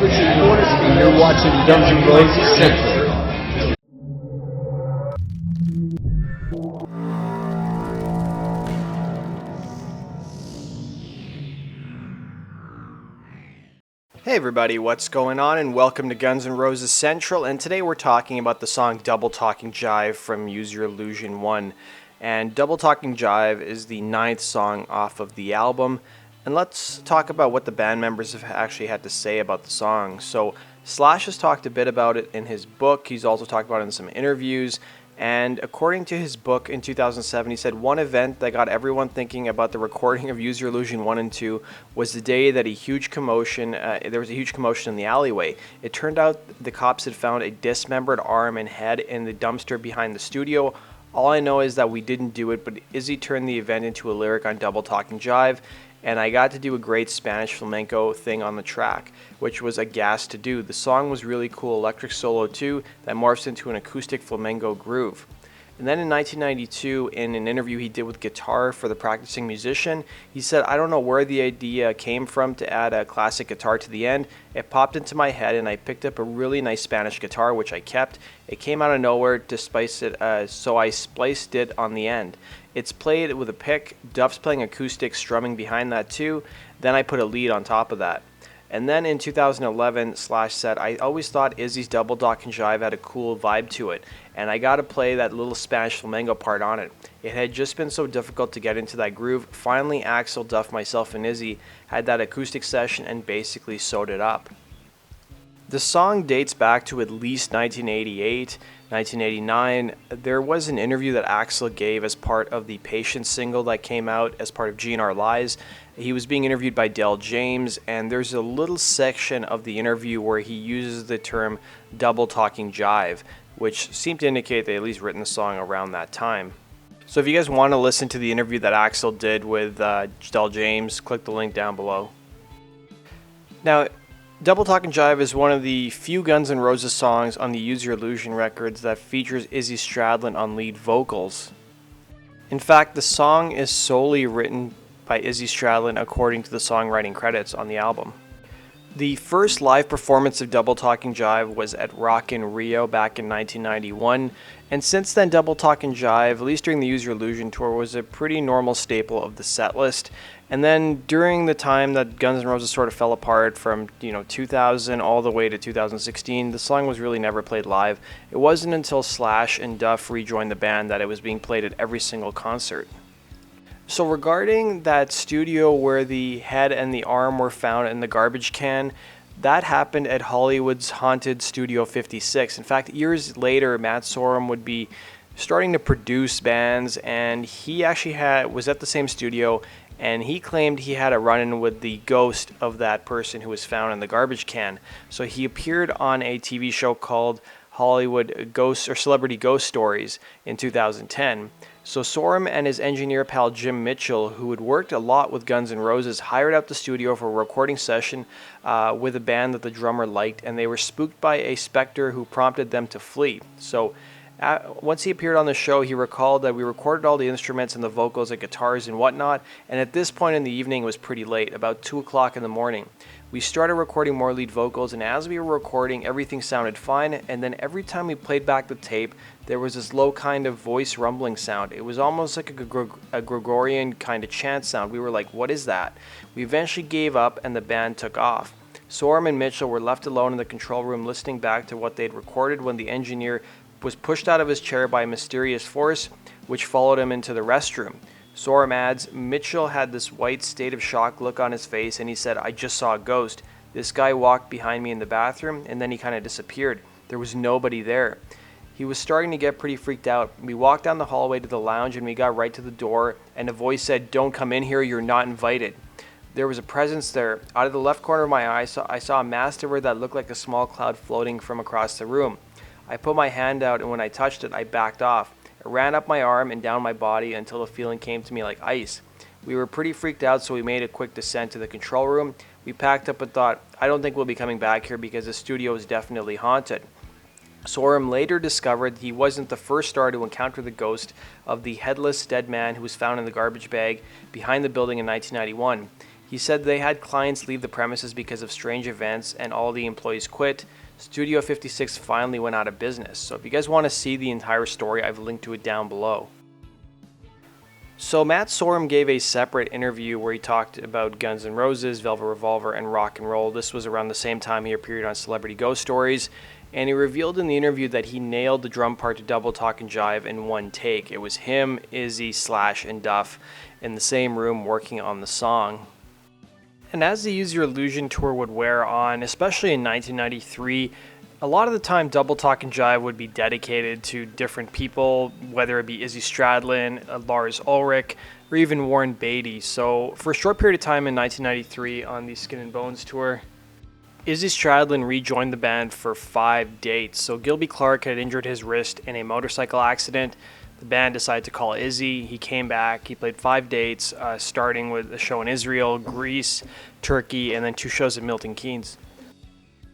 This is Forrest, and you're watching Guns N' Roses Central. Hey everybody, what's going on, and welcome to Guns N' Roses Central, and today we're talking about the song Double Talking Jive from Use Your Illusion 1. And Double Talking Jive is the 9th song off of the album, and let's talk about what the band members have actually had to say about the song. So Slash has talked a bit about it in his book. He's also talked about it in some interviews. And according to his book in 2007, he said one event that got everyone thinking about the recording of Use Your Illusion 1 and 2 was the day that there was a huge commotion in the alleyway. It turned out the cops had found a dismembered arm and head in the dumpster behind the studio. All I know is that we didn't do it, but Izzy turned the event into a lyric on Double Talking Jive, and I got to do a great Spanish flamenco thing on the track, which was a gas to do. The song was really cool electric solo too that morphs into an acoustic flamenco groove. And then in 1992, in an interview he did with Guitar for the Practicing Musician, he said, "I don't know where the idea came from to add a classic guitar to the end. It popped into my head and I picked up a really nice Spanish guitar, which I kept. It came out of nowhere to spice it, so I spliced it on the end. It's played with a pick, Duff's playing acoustic strumming behind that too, then I put a lead on top of that." And then in 2011, Slash said, "I always thought Izzy's Double Talkin' Jive had a cool vibe to it, and I got to play that little Spanish flamenco part on it. It had just been so difficult to get into that groove. Finally, Axel, Duff, myself, and Izzy had that acoustic session and basically sewed it up." The song dates back to at least 1988, 1989. There was an interview that Axel gave as part of the Patience single that came out as part of GNR Lies. He was being interviewed by Del James, and there's a little section of the interview where he uses the term Double Talking Jive, which seemed to indicate they at least written the song around that time. So if you guys want to listen to the interview that Axel did with Del James, click the link down below. Now, Double Talkin' Jive is one of the few Guns N' Roses songs on the Use Your Illusion records that features Izzy Stradlin on lead vocals. In fact, the song is solely written by Izzy Stradlin according to the songwriting credits on the album. The first live performance of Double Talking Jive was at Rock in Rio back in 1991, and since then Double Talking Jive, at least during the Use Your Illusion tour, was a pretty normal staple of the set list. And then during the time that Guns N' Roses sort of fell apart from 2000 all the way to 2016, the song was really never played live. It wasn't until Slash and Duff rejoined the band that it was being played at every single concert. So regarding that studio where the head and the arm were found in the garbage can, that happened at Hollywood's haunted Studio 56. In fact, years later, Matt Sorum would be starting to produce bands, and he actually was at the same studio, and he claimed he had a run-in with the ghost of that person who was found in the garbage can. So he appeared on a TV show called Hollywood Ghosts or Celebrity Ghost Stories in 2010. So Sorum and his engineer pal Jim Mitchell, who had worked a lot with Guns N' Roses, hired out the studio for a recording session with a band that the drummer liked, and they were spooked by a specter who prompted them to flee. So once he appeared on the show, he recalled that we recorded all the instruments and the vocals and guitars and whatnot, and at this point in the evening it was pretty late, about 2 o'clock in the morning. We started recording more lead vocals, and as we were recording, everything sounded fine, and then every time we played back the tape, there was this low kind of voice rumbling sound. It was almost like a Gregorian kind of chant sound. We were like, what is that? We eventually gave up, and the band took off. Sorum and Mitchell were left alone in the control room listening back to what they'd recorded when the engineer was pushed out of his chair by a mysterious force, which followed him into the restroom. Sorum adds, Mitchell had this white state of shock look on his face, and he said, "I just saw a ghost. This guy walked behind me in the bathroom, and then he kind of disappeared. There was nobody there." He was starting to get pretty freaked out. We walked down the hallway to the lounge, and we got right to the door, and a voice said, "Don't come in here, you're not invited." There was a presence there. Out of the left corner of my eye, I saw a master that looked like a small cloud floating from across the room. I put my hand out, and when I touched it, I backed off. It ran up my arm and down my body until the feeling came to me like ice. We were pretty freaked out, so we made a quick descent to the control room. We packed up and thought, I don't think we'll be coming back here because the studio is definitely haunted. Sorum later discovered he wasn't the first star to encounter the ghost of the headless dead man who was found in the garbage bag behind the building in 1991. He said they had clients leave the premises because of strange events and all the employees quit. Studio 56 finally went out of business. So if you guys want to see the entire story, I've linked to it down below. So Matt Sorum gave a separate interview where he talked about Guns N' Roses, Velvet Revolver, and rock and roll. This was around the same time he appeared on Celebrity Ghost Stories, and he revealed in the interview that he nailed the drum part to Double Talkin' Jive in one take. It was him, Izzy, Slash, and Duff in the same room working on the song. And as the Use Your Illusion tour would wear on, especially in 1993, a lot of the time Double Talkin' Jive would be dedicated to different people, whether it be Izzy Stradlin, Lars Ulrich, or even Warren Beatty. So for a short period of time in 1993 on the Skin and Bones tour, Izzy Stradlin rejoined the band for 5 dates. So Gilby Clarke had injured his wrist in a motorcycle accident. The band decided to call Izzy. He came back. He played 5 dates, starting with a show in Israel, Greece, Turkey, and then 2 shows at Milton Keynes.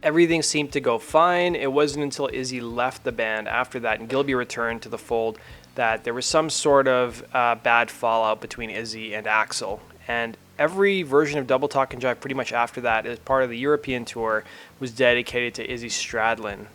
Everything seemed to go fine. It wasn't until Izzy left the band after that and Gilby returned to the fold that there was some sort of bad fallout between Izzy and Axl. And every version of Double Talkin' Jive pretty much after that, as part of the European tour, was dedicated to Izzy Stradlin.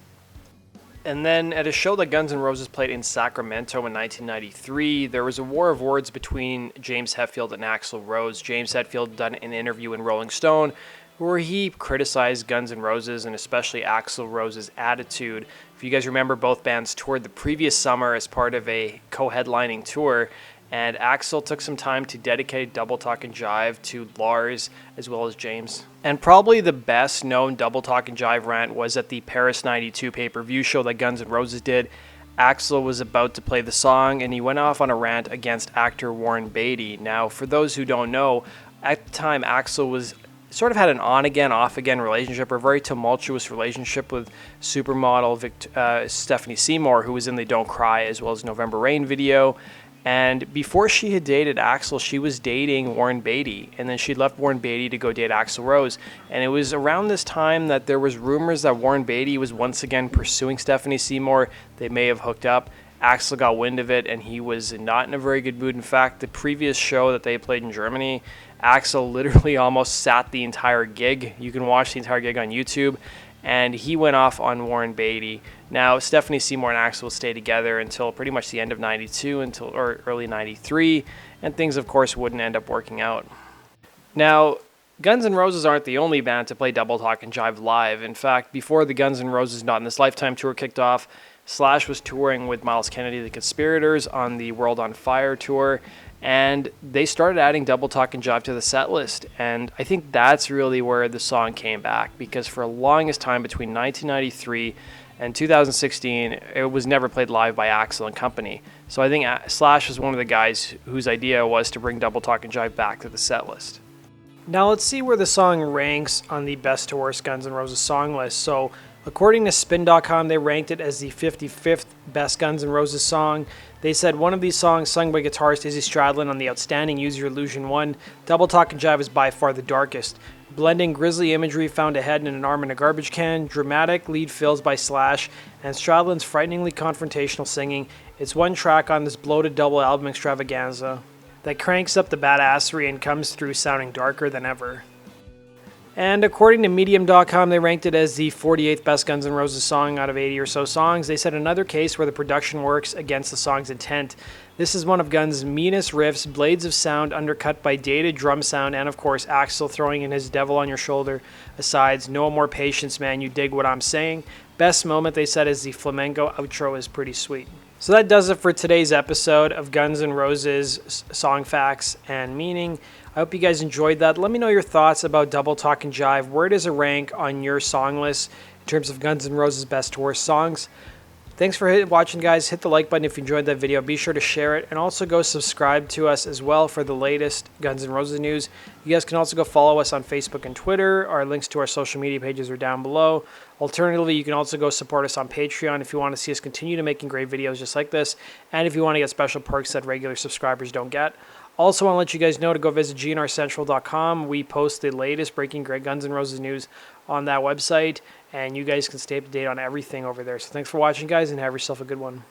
And then at a show that Guns N' Roses played in Sacramento in 1993, there was a war of words between James Hetfield and Axl Rose. James Hetfield done an interview in Rolling Stone where he criticized Guns N' Roses and especially Axl Rose's attitude. If you guys remember, both bands toured the previous summer as part of a co-headlining tour, and Axl took some time to dedicate Double Talkin' Jive to Lars as well as James. And probably the best known Double Talkin' Jive rant was at the Paris 92 pay-per-view show that Guns N' Roses did. Axl was about to play the song and he went off on a rant against actor Warren Beatty. Now, for those who don't know, at the time Axl was sort of had an on-again, off-again relationship, or a very tumultuous relationship with supermodel Stephanie Seymour, who was in the Don't Cry as well as November Rain video. And before she had dated Axl, she was dating Warren Beatty, and then she left Warren Beatty to go date Axl Rose. And it was around this time that there was rumors that Warren Beatty was once again pursuing Stephanie Seymour. They may have hooked up. Axl got wind of it, and he was not in a very good mood. In fact, the previous show that they played in Germany, Axl literally almost sat the entire gig. You can watch the entire gig on YouTube. And he went off on Warren Beatty. Now, Stephanie Seymour and Axl will stay together until pretty much the end of 92 or early 93, and things, of course, wouldn't end up working out. Now, Guns N' Roses aren't the only band to play Double Talkin' Jive live. In fact, before the Guns N' Roses Not in This Lifetime tour kicked off, Slash was touring with Miles Kennedy, The Conspirators, on the World on Fire tour, and they started adding Double Talkin' Jive to the set list. And I think that's really where the song came back, because for the longest time between 1993 and 2016, it was never played live by Axl and company. So I think Slash was one of the guys whose idea was to bring Double Talkin' Jive back to the set list. Now let's see where the song ranks on the best to worst Guns N' Roses song list. So according to Spin.com, they ranked it as the 55th best Guns N' Roses song. They said one of these songs, sung by guitarist Izzy Stradlin on the outstanding Use Your Illusion 1, Double Talkin' Jive is by far the darkest. Blending grisly imagery found a head and an arm in a garbage can, dramatic lead fills by Slash, and Stradlin's frighteningly confrontational singing, it's one track on this bloated double album extravaganza that cranks up the badassery and comes through sounding darker than ever. And according to Medium.com, they ranked it as the 48th best Guns N' Roses song out of 80 or so songs. They said another case where the production works against the song's intent. This is one of Guns' meanest riffs, blades of sound undercut by dated drum sound, and of course Axl throwing in his devil on your shoulder asides. No more patience, man, you dig what I'm saying. Best moment, they said, is the flamenco outro is pretty sweet. So that does it for today's episode of Guns N' Roses Song Facts and Meaning. I hope you guys enjoyed that. Let me know your thoughts about Double Talkin' Jive. Where does it rank on your song list in terms of Guns N' Roses best to worst songs? Thanks for watching, guys. Hit the like button if you enjoyed that video. Be sure to share it, and also go subscribe to us as well for the latest Guns N' Roses news. You guys can also go follow us on Facebook and Twitter. Our links to our social media pages are down below. Alternatively, you can also go support us on Patreon if you want to see us continue to making great videos just like this, and if you want to get special perks that regular subscribers don't get. Also, want to let you guys know to go visit gnrcentral.com. We post the latest breaking great Guns N' Roses news on that website, and you guys can stay up to date on everything over there. So thanks for watching, guys, and have yourself a good one.